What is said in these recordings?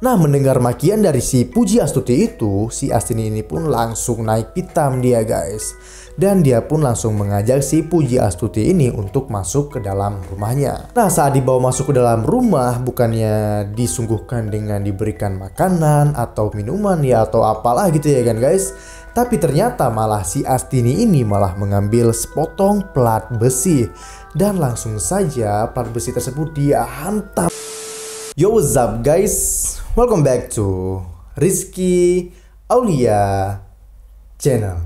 Nah, mendengar makian dari si Puji Astuti itu, si Astini ini pun langsung naik pitam dia guys. Dan dia pun langsung mengajak si Puji Astuti ini untuk masuk ke dalam rumahnya. Nah, saat dibawa masuk ke dalam rumah, bukannya disungguhkan dengan diberikan makanan atau minuman ya atau apalah gitu ya kan guys. Tapi ternyata malah si Astini ini malah mengambil sepotong plat besi. Dan langsung saja plat besi tersebut dia hantam. Yo, what's up guys? Welcome back to Rizky Aulia Channel.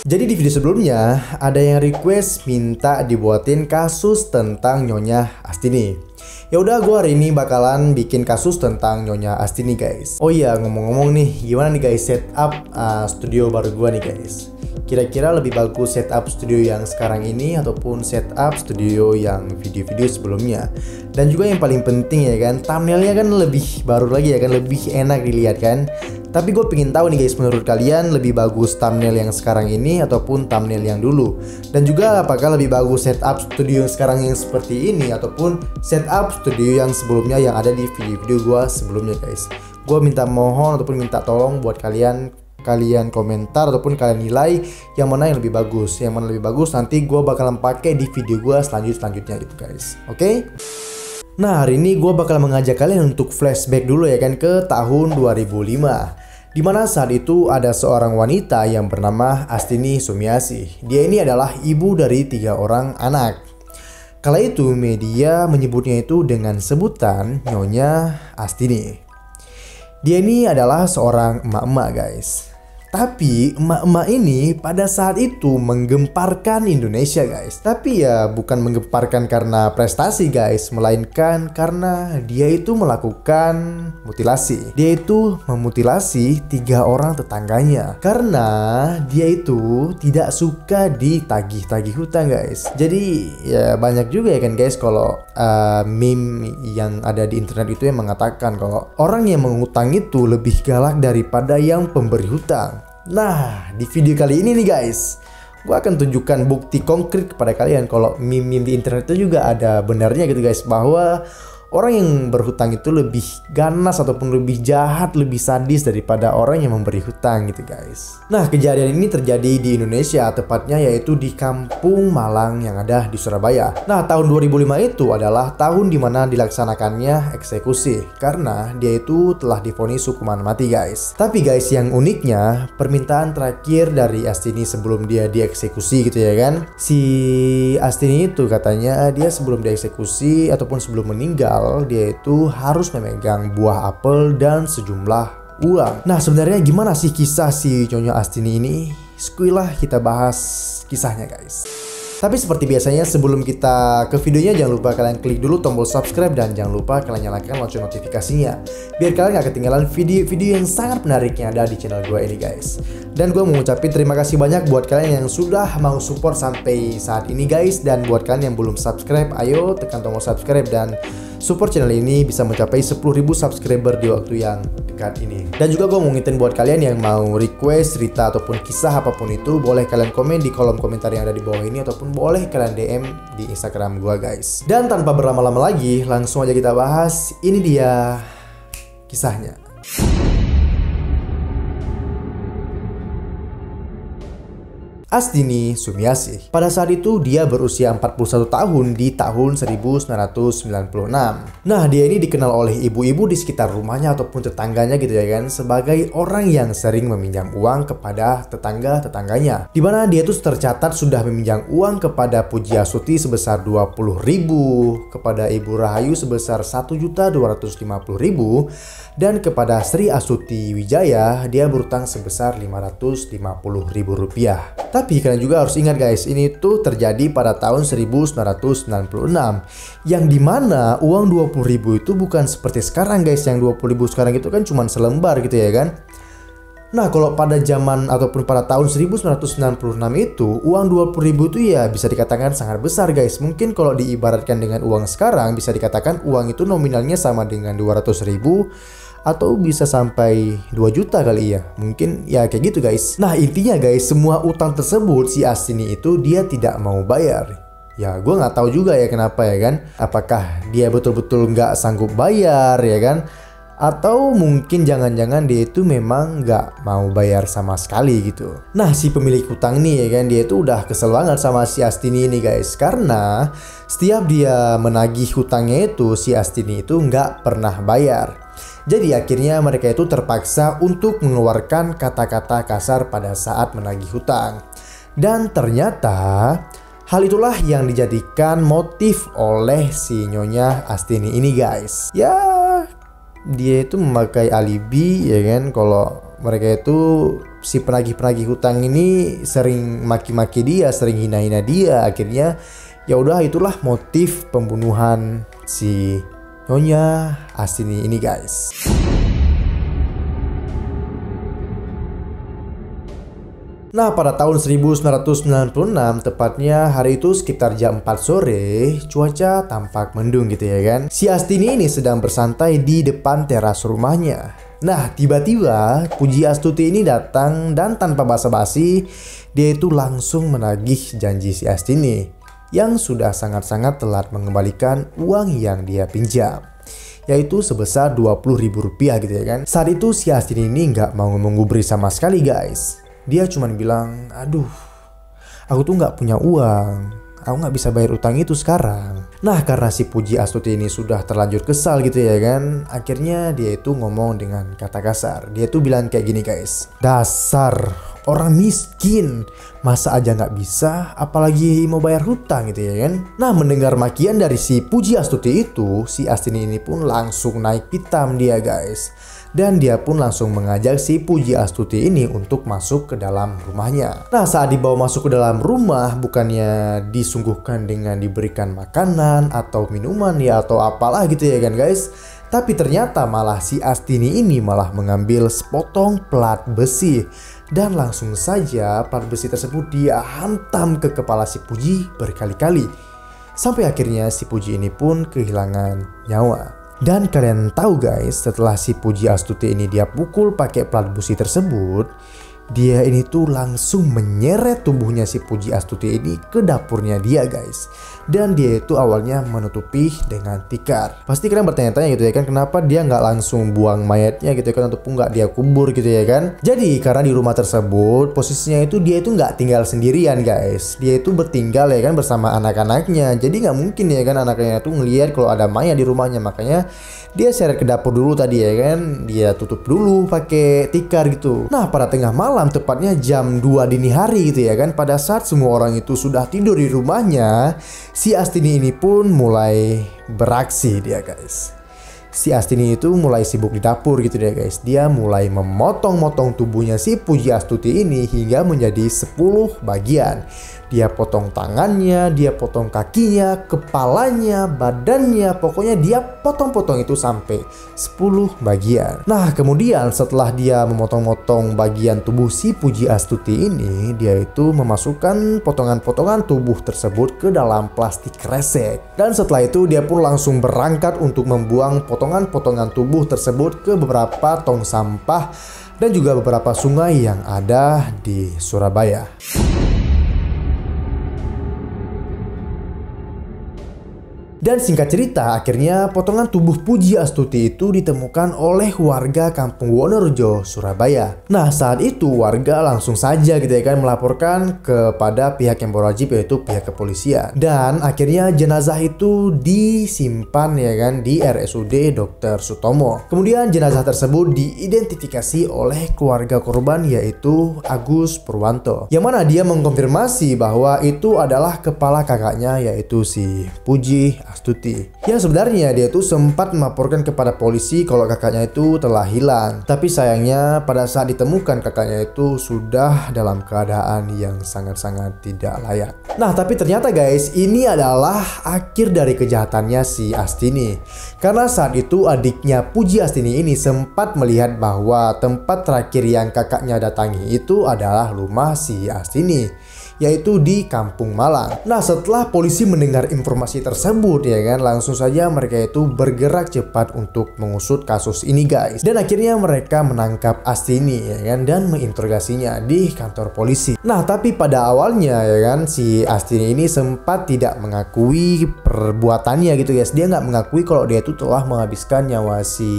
Jadi di video sebelumnya ada yang request minta dibuatin kasus tentang Nyonya Astini. Ya udah, gue hari ini bakalan bikin kasus tentang Nyonya Astini guys. Oh iya, ngomong-ngomong nih, gimana nih guys setup studio baru gue nih guys? Kira-kira lebih bagus setup studio yang sekarang ini ataupun setup studio yang video-video sebelumnya? Dan juga yang paling penting ya kan, thumbnailnya kan lebih baru lagi ya kan, lebih enak dilihat kan. Tapi gue pengen tahu nih guys, menurut kalian lebih bagus thumbnail yang sekarang ini ataupun thumbnail yang dulu? Dan juga apakah lebih bagus setup studio yang sekarang yang seperti ini ataupun setup studio yang sebelumnya yang ada di video-video gue sebelumnya guys? Gue minta mohon ataupun minta tolong buat kalian komentar ataupun kalian nilai yang mana yang lebih bagus. Yang mana lebih bagus nanti gue bakalan pakai di video gue selanjutnya gitu guys. Oke? Nah, hari ini gue bakal mengajak kalian untuk flashback dulu ya kan ke tahun 2005. Dimana saat itu ada seorang wanita yang bernama Astini Sumiasih. Dia ini adalah ibu dari 3 orang anak. Kala itu media menyebutnya itu dengan sebutan Nyonya Astini. Dia ini adalah seorang emak-emak guys. Tapi emak-emak ini pada saat itu menggemparkan Indonesia guys. Tapi ya bukan menggemparkan karena prestasi guys, melainkan karena dia itu melakukan mutilasi. Dia itu memutilasi 3 orang tetangganya karena dia itu tidak suka ditagih-tagih hutang guys. Jadi ya banyak juga ya kan guys kalau meme yang ada di internet itu yang mengatakan kalau orang yang mengutang itu lebih galak daripada yang pemberi hutang. Nah, di video kali ini nih guys, gue akan tunjukkan bukti konkret kepada kalian kalau meme-meme di internet itu juga ada benarnya gitu guys, bahwa orang yang berhutang itu lebih ganas ataupun lebih jahat, lebih sadis daripada orang yang memberi hutang gitu guys. Nah, kejadian ini terjadi di Indonesia, tepatnya yaitu di Kampung Malang yang ada di Surabaya. Nah, tahun 2005 itu adalah tahun dimana dilaksanakannya eksekusi karena dia itu telah divonis hukuman mati guys. Tapi guys, yang uniknya permintaan terakhir dari Astini sebelum dia dieksekusi gitu ya kan. Si Astini itu katanya dia sebelum dieksekusi ataupun sebelum meninggal dia itu harus memegang buah apel dan sejumlah uang. Nah, sebenarnya gimana sih kisah si Nyonya Astini ini? Skuilah kita bahas kisahnya guys. Tapi seperti biasanya sebelum kita ke videonya, jangan lupa kalian klik dulu tombol subscribe dan jangan lupa kalian nyalakan lonceng notifikasinya biar kalian gak ketinggalan video-video yang sangat menarik yang ada di channel gue ini guys. Dan gue mau ngucapin terima kasih banyak buat kalian yang sudah mau support sampai saat ini guys. Dan buat kalian yang belum subscribe, ayo tekan tombol subscribe dan support channel ini bisa mencapai 10.000 subscriber di waktu yang dekat ini. Dan juga gue mau ngingetin buat kalian yang mau request cerita ataupun kisah apapun itu, boleh kalian komen di kolom komentar yang ada di bawah ini ataupun boleh kalian DM di Instagram gue guys. Dan tanpa berlama-lama lagi, langsung aja kita bahas. Ini dia kisahnya. Astini Sumiasih. Pada saat itu dia berusia 41 tahun di tahun 1996. Nah, dia ini dikenal oleh ibu-ibu di sekitar rumahnya ataupun tetangganya gitu ya kan, sebagai orang yang sering meminjam uang kepada tetangga-tetangganya. Di mana dia tuh tercatat sudah meminjam uang kepada Puji Astuti sebesar 20.000, kepada Ibu Rahayu sebesar 1.250.000 dan kepada Sri Astuti Wijaya dia berutang sebesar 550.000 rupiah. Tapi kalian juga harus ingat guys, ini tuh terjadi pada tahun 1996 yang dimana uang 20.000 itu bukan seperti sekarang guys, yang 20.000 sekarang itu kan cuma selembar gitu ya kan. Nah, kalau pada zaman ataupun pada tahun 1996 itu uang 20.000 itu ya bisa dikatakan sangat besar guys. Mungkin kalau diibaratkan dengan uang sekarang bisa dikatakan uang itu nominalnya sama dengan 200.000 atau bisa sampai 2 juta kali ya. Mungkin ya kayak gitu guys. Nah, intinya guys, semua utang tersebut si Astini itu dia tidak mau bayar. Ya gue nggak tahu juga ya kenapa ya kan. Apakah dia betul-betul nggak sanggup bayar ya kan? Atau mungkin jangan-jangan dia itu memang nggak mau bayar sama sekali gitu. Nah si pemilik hutang nih ya kan, dia itu udah kesel banget sama si Astini ini guys. Karena setiap dia menagih hutangnya itu, si Astini itu nggak pernah bayar. Jadi akhirnya mereka itu terpaksa untuk mengeluarkan kata-kata kasar pada saat menagih hutang. Dan ternyata hal itulah yang dijadikan motif oleh si Nyonya Astini ini guys. Ya dia itu memakai alibi ya kan, kalau mereka itu si penagih-penagih hutang ini sering maki-maki dia, sering hina-hina dia. Akhirnya ya udah itulah motif pembunuhan si Nyonya Astini ini guys. Nah pada tahun 1996 tepatnya hari itu sekitar jam 4 sore, cuaca tampak mendung gitu ya kan. Si Astini ini sedang bersantai di depan teras rumahnya. Nah tiba-tiba Puji Astuti ini datang dan tanpa basa-basi dia itu langsung menagih janji si Astini yang sudah sangat-sangat telat mengembalikan uang yang dia pinjam, yaitu sebesar Rp20.000 gitu ya kan. Saat itu si Astini ini nggak mau menggubris sama sekali guys. Dia cuma bilang, aduh aku tuh nggak punya uang, aku nggak bisa bayar utang itu sekarang. Nah karena si Puji Astuti ini sudah terlanjur kesal gitu ya kan, akhirnya dia itu ngomong dengan kata kasar. Dia tuh bilang kayak gini guys, dasar orang miskin, masa aja nggak bisa apalagi mau bayar hutang gitu ya kan. Nah mendengar makian dari si Puji Astuti itu, si Astini ini pun langsung naik pitam dia guys. Dan dia pun langsung mengajak si Puji Astuti ini untuk masuk ke dalam rumahnya. Nah saat dibawa masuk ke dalam rumah, bukannya disungguhkan dengan diberikan makanan atau minuman ya atau apalah gitu ya kan guys, tapi ternyata malah si Astini ini malah mengambil sepotong plat besi. Dan langsung saja plat besi tersebut dia hantam ke kepala si Puji berkali-kali. Sampai akhirnya si Puji ini pun kehilangan nyawa. Dan kalian tahu guys, setelah si Puji Astuti ini dia pukul pakai plat besi tersebut, dia ini tuh langsung menyeret tubuhnya si Puji Astuti ini ke dapurnya dia guys. Dan dia itu awalnya menutupi dengan tikar. Pasti kalian bertanya-tanya gitu ya kan, kenapa dia nggak langsung buang mayatnya gitu kan, ataupun nggak dia kubur gitu ya kan. Jadi karena di rumah tersebut posisinya itu dia itu nggak tinggal sendirian guys. Dia itu bertinggal ya kan bersama anak-anaknya. Jadi nggak mungkin ya kan anaknya itu ngelihat kalau ada mayat di rumahnya. Makanya dia seret ke dapur dulu tadi ya kan. Dia tutup dulu pakai tikar gitu. Nah pada tengah malam, tepatnya jam 2 dini hari gitu ya kan, pada saat semua orang itu sudah tidur di rumahnya, si Astini ini pun mulai beraksi dia guys. Si Astini itu mulai sibuk di dapur gitu dia guys. Dia mulai memotong-motong tubuhnya si Puji Astuti ini hingga menjadi 10 bagian. Dia potong tangannya, dia potong kakinya, kepalanya, badannya. Pokoknya dia potong-potong itu sampai 10 bagian. Nah kemudian setelah dia memotong-motong bagian tubuh si Puji Astuti ini, dia itu memasukkan potongan-potongan tubuh tersebut ke dalam plastik kresek. Dan setelah itu dia pun langsung berangkat untuk membuang potongan-potongan tubuh tersebut ke beberapa tong sampah dan juga beberapa sungai yang ada di Surabaya. Dan singkat cerita, akhirnya potongan tubuh Puji Astuti itu ditemukan oleh warga Kampung Wonorejo, Surabaya. Nah saat itu warga langsung saja gitu ya kan melaporkan kepada pihak yang berwajib, yaitu pihak kepolisian. Dan akhirnya jenazah itu disimpan ya kan di RSUD Dr. Sutomo. Kemudian jenazah tersebut diidentifikasi oleh keluarga korban, yaitu Agus Purwanto, yang mana dia mengkonfirmasi bahwa itu adalah kepala kakaknya, yaitu si Puji Astuti. Yang sebenarnya dia tuh sempat melaporkan kepada polisi kalau kakaknya itu telah hilang. Tapi sayangnya pada saat ditemukan kakaknya itu sudah dalam keadaan yang sangat-sangat tidak layak. Nah tapi ternyata guys, ini adalah akhir dari kejahatannya si Astini. Karena saat itu adiknya Puji Astini ini sempat melihat bahwa tempat terakhir yang kakaknya datangi itu adalah rumah si Astini, yaitu di Kampung Malang. Nah, setelah polisi mendengar informasi tersebut ya kan, langsung saja mereka itu bergerak cepat untuk mengusut kasus ini guys. Dan akhirnya mereka menangkap Astini ya kan, dan menginterogasinya di kantor polisi. Nah, tapi pada awalnya ya kan, si Astini ini sempat tidak mengakui perbuatannya gitu guys. Dia nggak mengakui kalau dia itu telah menghabiskan nyawa si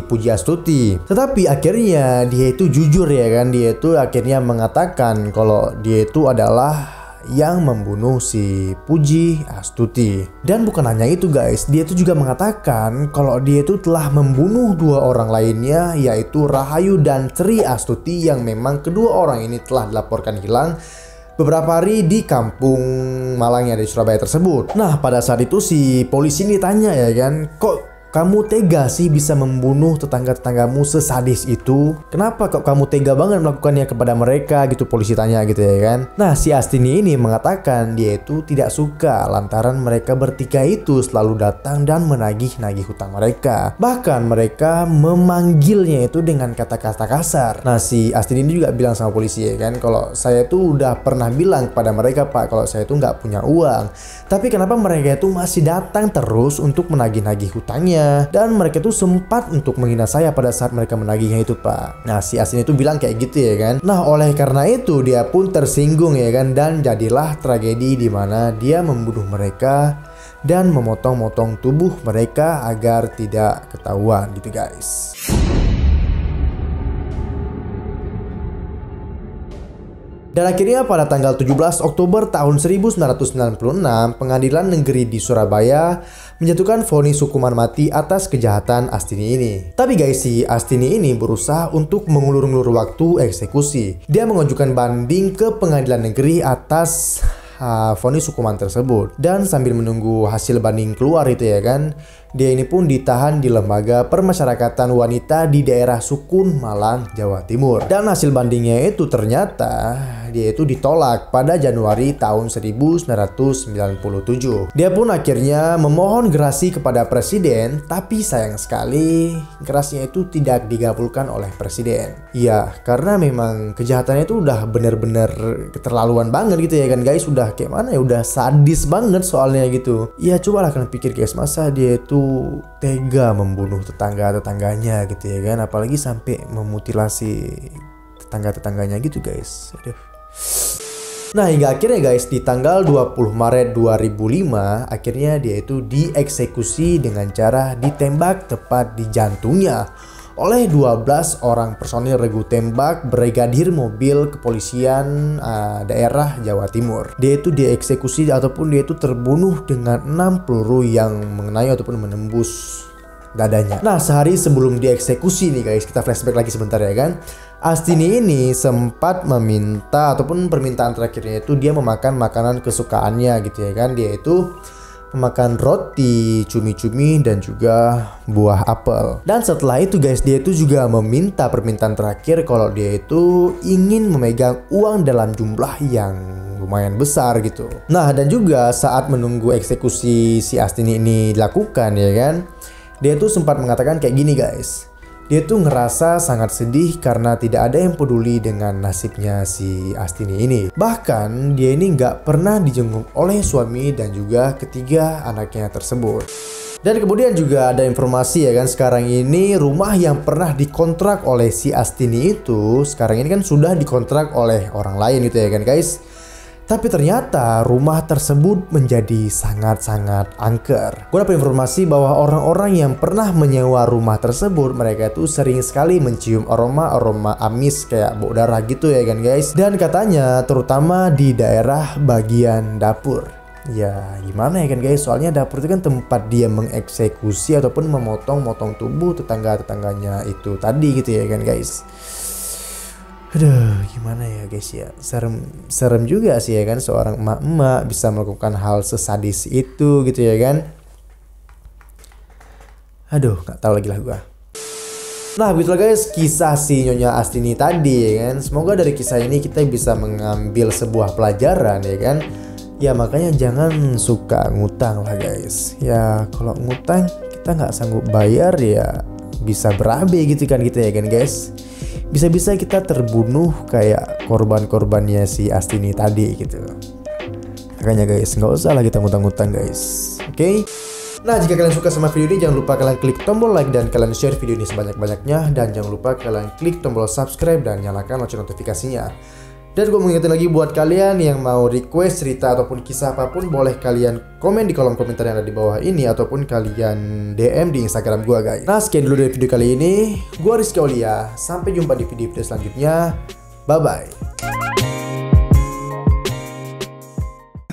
Puji Astuti. Tetapi akhirnya dia itu jujur ya kan, dia itu akhirnya mengatakan kalau dia itu adalah yang membunuh si Puji Astuti. Dan bukan hanya itu guys, dia itu juga mengatakan kalau dia itu telah membunuh dua orang lainnya, yaitu Rahayu dan Tri Astuti, yang memang kedua orang ini telah dilaporkan hilang beberapa hari di Kampung Malang yang di Surabaya tersebut. Nah, pada saat itu si polisi ini tanya ya kan, kok kamu tega sih bisa membunuh tetangga-tetanggamu sesadis itu? Kenapa kok kamu tega banget melakukannya kepada mereka gitu, polisi tanya gitu ya kan. Nah, si Astini ini mengatakan dia itu tidak suka lantaran mereka bertiga itu selalu datang dan menagih-nagih hutang mereka. Bahkan mereka memanggilnya itu dengan kata-kata kasar. Nah, si Astini ini juga bilang sama polisi ya kan, kalau saya tuh udah pernah bilang kepada mereka Pak, kalau saya tuh nggak punya uang. Tapi kenapa mereka itu masih datang terus untuk menagih-nagih hutangnya? Dan mereka tuh sempat untuk menghina saya pada saat mereka menagihnya itu Pak. Nah, si Astini itu bilang kayak gitu ya kan. Nah, oleh karena itu dia pun tersinggung ya kan, dan jadilah tragedi di mana dia membunuh mereka dan memotong-motong tubuh mereka agar tidak ketahuan gitu guys. Dan akhirnya pada tanggal 17 Oktober tahun 1996, Pengadilan Negeri di Surabaya menjatuhkan vonis hukuman mati atas kejahatan Astini ini. Tapi guys, si Astini ini berusaha untuk mengulur-ngulur waktu eksekusi. Dia mengajukan banding ke Pengadilan Negeri atas vonis hukuman tersebut. Dan sambil menunggu hasil banding keluar itu ya kan, dia ini pun ditahan di Lembaga Permasyarakatan Wanita di daerah Sukun, Malang, Jawa Timur. Dan hasil bandingnya itu ternyata dia itu ditolak pada Januari tahun 1997. Dia pun akhirnya memohon gerasi kepada presiden, tapi sayang sekali gerasinya itu tidak dikabulkan oleh presiden. Ya, karena memang kejahatannya itu udah bener-bener keterlaluan banget gitu ya kan guys. Udah kayak mana ya, udah sadis banget soalnya gitu. Ya cobalah kalian pikir guys, masa dia itu tega membunuh tetangga-tetangganya gitu ya kan, apalagi sampai memutilasi tetangga-tetangganya gitu guys. Aduh. Nah, hingga akhirnya guys di tanggal 20 Maret 2005 akhirnya dia itu dieksekusi dengan cara ditembak tepat di jantungnya oleh 12 orang personil regu tembak brigadir mobil kepolisian daerah Jawa Timur. Dia itu dieksekusi ataupun dia itu terbunuh dengan 6 peluru yang mengenai ataupun menembus dadanya. Nah, sehari sebelum dieksekusi nih guys, kita flashback lagi sebentar ya kan. Astini ini sempat meminta ataupun permintaan terakhirnya itu dia memakan makanan kesukaannya gitu ya kan. Dia itu memakan roti, cumi-cumi, dan juga buah apel. Dan setelah itu guys, dia itu juga meminta permintaan terakhir kalau dia itu ingin memegang uang dalam jumlah yang lumayan besar gitu. Nah, dan juga saat menunggu eksekusi si Astini ini dilakukan ya kan, dia tuh sempat mengatakan kayak gini guys. Dia tuh ngerasa sangat sedih karena tidak ada yang peduli dengan nasibnya si Astini ini. Bahkan dia ini nggak pernah dijenguk oleh suami dan juga ketiga anaknya tersebut. Dan kemudian juga ada informasi ya kan, sekarang ini rumah yang pernah dikontrak oleh si Astini itu sekarang ini kan sudah dikontrak oleh orang lain gitu ya kan guys. Tapi ternyata rumah tersebut menjadi sangat-sangat angker. Gue dapat informasi bahwa orang-orang yang pernah menyewa rumah tersebut, mereka tuh sering sekali mencium aroma amis kayak bau darah gitu ya kan guys. Dan katanya terutama di daerah bagian dapur. Ya gimana ya kan guys, soalnya dapur itu kan tempat dia mengeksekusi ataupun memotong-motong tubuh tetangga-tetangganya itu tadi gitu ya kan guys. Aduh, gimana ya guys ya, serem juga sih ya kan, seorang emak-emak bisa melakukan hal sesadis itu gitu ya kan. Aduh, nggak tahu lagi lah gua. Nah, begitulah guys kisah si Nyonya Astini tadi ya kan. Semoga dari kisah ini kita bisa mengambil sebuah pelajaran ya kan. Ya makanya jangan suka ngutang lah guys. Ya kalau ngutang kita nggak sanggup bayar ya bisa berabe gitu kan kita ya kan guys. bisa-bisa kita terbunuh kayak korban-korbannya si Astini tadi gitu. Makanya guys, nggak usah lah kita ngutang-ngutang guys. Oke? Nah, jika kalian suka sama video ini, jangan lupa kalian klik tombol like dan kalian share video ini sebanyak-banyaknya. Dan jangan lupa kalian klik tombol subscribe dan nyalakan lonceng notifikasinya. Dan gue mengingatkan lagi buat kalian yang mau request cerita ataupun kisah apapun, boleh kalian komen di kolom komentar yang ada di bawah ini, ataupun kalian DM di Instagram gue guys. Nah, sekian dulu dari video kali ini. Gue Rizky Aulia. Sampai jumpa di video-video selanjutnya. Bye-bye.